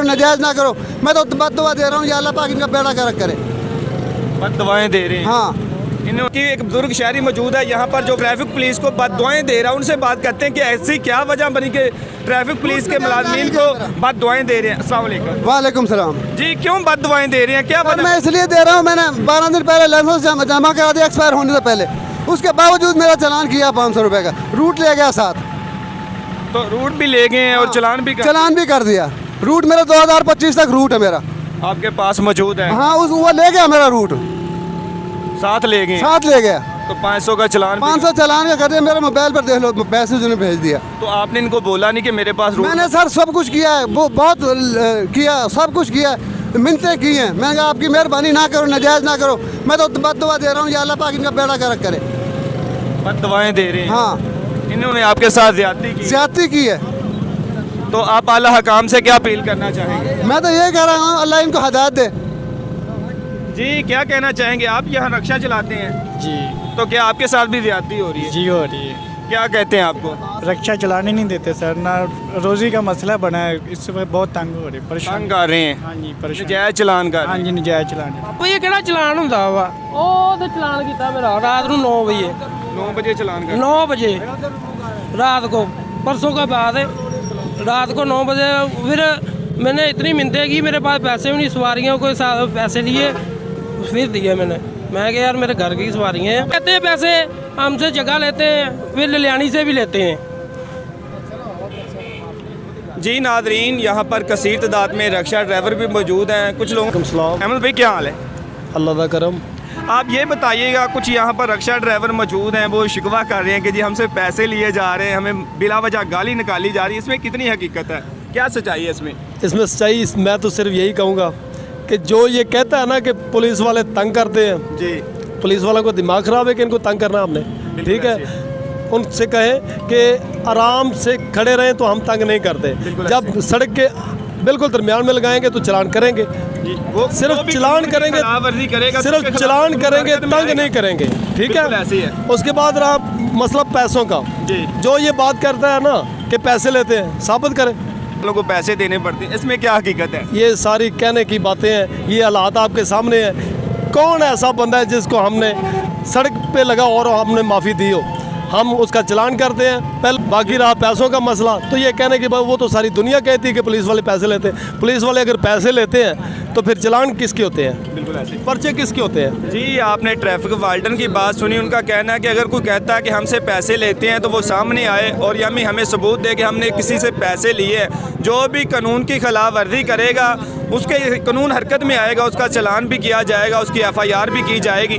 नजायज़ ना करो। मैं तो बद दुआ दे रहा हूँ, या अल्लाह पाक इनका बेड़ा गर्क करे। बद दुआएं दे रहे हैं। हाँ, इनकी एक बुजुर्ग शहरी मौजूद है यहाँ पर जो ट्रैफिक पुलिस को बद दुआएं दे रहा है। उनसे बात करते हैं कि ऐसी क्या वजह बनी कि ट्रैफिक पुलिस के मुलाजमीन को बद दुआएं दे रहे हैं। अस्सलाम वालेकुम। वालेकुम सलाम जी, क्यों बद दुआएं दे रहे हैं, क्या सर, वजह? मैं इसलिए दे रहा हूँ, मैंने 12 दिन पहले लाइसेंस जमा करा दिया एक्सपायर होने से पहले, उसके बावजूद मेरा चालान किया 500 रुपये का, रूट ले गया साथ। तो रूट भी ले गए हैं और चालान भी चालान भी कर दिया। रूट मेरा 2025 तक रूट है मेरा। आपके पास मौजूद है? हाँ, उस वो ले गया मेरा रूट, साथ ले गए? साथ ले गया। तो 500 का चालान 500 चालान का कर दिया। मेरे मोबाइल पर देख लो, पैसे जो भेज दिया। तो आपने इनको बोला नहीं कि मेरे पास रूट? मैंने सर सब कुछ किया है, वो बहुत किया, सब कुछ किया है, मिन्नतें की हैं। मैंने कहा आपकी मेहरबानी ना करो, नजायज़ ना करो। मैं तो बद दुआ दे रहा हूँ, या अल्लाह पाक इनका बेड़ा गर्क करे। बद दुआएं दे रहे हैं? हाँ, इन्होंने आपके साथ ज्यादती की? ज्यादती की है। तो आप आला हकाम से क्या अपील करना चाहेंगे? मैं तो ये कह रहा हूँ, अल्लाह इनको हिदायत दे। जी, क्या कहना चाहेंगे? आप यहाँ रक्षा चलाते हैं जी तो क्या आपके साथ भी ज्यादती हो रही है? जी हो रही है। क्या कहते हैं आपको? रक्षा चलाने नहीं देते सर, ना रोजी का मसला बना है, इससे बहुत तंग हो रहे, परेशान तंग कर रहे हैं? हाँ जी परेशान। नजायज चलान कर हाँ रहे जी नजायज चलाने। ਆਪੋ ਇਹ ਕਿਹੜਾ ਚਲਾਨ ਹੁੰਦਾ ਵਾ ਉਹ ਤੇ ਚਲਾਨ ਕੀਤਾ ਮੇਰਾ ਰਾਤ ਨੂੰ 9 ਵਜੇ हैं? 9 बजे चलान कर 9 बजे रात को परसों का बात है। रात को 9 बजे फिर मैंने इतनी मिन्नतें की, मेरे पास पैसे भी नहीं, सवारियों को पैसे लिए फिर दिए मैंने। मैं कहा यार मेरे घर की सवारियाँ हैं, कहते हैं पैसे हमसे जगह लेते हैं, फिर ललियानी से भी लेते हैं। जी नादरीन, यहाँ पर कसीर तादाद में रक्षा ड्राइवर भी मौजूद हैं। कुछ लोग। अहमद भाई क्या हाल है? अल्लाह का करम। आप ये बताइएगा, कुछ यहाँ पर रक्षा ड्राइवर मौजूद हैं, वो शिकवा कर रहे हैं कि जी हमसे पैसे लिए जा रहे हैं, हमें बिला वजह गाली निकाली जा रही है। इसमें कितनी हकीकत है, क्या सच्चाई है इसमें? इसमें सच्चाई मैं तो सिर्फ यही कहूँगा कि जो ये कहता है ना कि पुलिस वाले तंग करते हैं, जी, पुलिस वालों को दिमाग ख़राब है कि इनको तंग करना हमने, ठीक है। उनसे कहें कि आराम से खड़े रहें तो हम तंग नहीं करते। जब सड़क के बिल्कुल दरमियान में लगाएंगे तो चलान करेंगे, वो सिर्फ चलान करेंगे, खिलाफवर्जी करेगा, तो सिर्फ उसके चलान खिलाफ करेंगे, मुकदमे तंग आएगा। नहीं करेंगे, ठीक बिल्कुल ऐसे ही है। है। उसके बाद रहा मसला पैसों का, जी। जो ये बात करता है ना कि पैसे लेते हैं, साबित करें। लोगों को पैसे देने पड़ते हैं, इसमें क्या हकीकत है? ये सारी कहने की बातें हैं, ये हालात आपके सामने हैं। कौन ऐसा बंदा है जिसको हमने सड़क पे लगा और हमने माफ़ी दी हो? हम उसका चलान करते हैं। पहले बाकी रहा पैसों का मसला, तो ये कहने की बात, वो तो सारी दुनिया कहती है कि पुलिस वाले पैसे लेते हैं। पुलिस वाले अगर पैसे लेते हैं तो फिर चलान किसके होते हैं, बिल्कुल ऐसे। पर्चे किसके होते हैं? जी, आपने ट्रैफिक वार्डन की बात सुनी। उनका कहना है कि अगर कोई कहता है कि हमसे पैसे लेते हैं तो वो सामने आए और यानी हमें सबूत दे कि हमने किसी से पैसे लिए हैं। जो भी कानून की खिलाफ वर्जी करेगा उसके कानून हरकत में आएगा, उसका चलान भी किया जाएगा, उसकी FIR भी की जाएगी।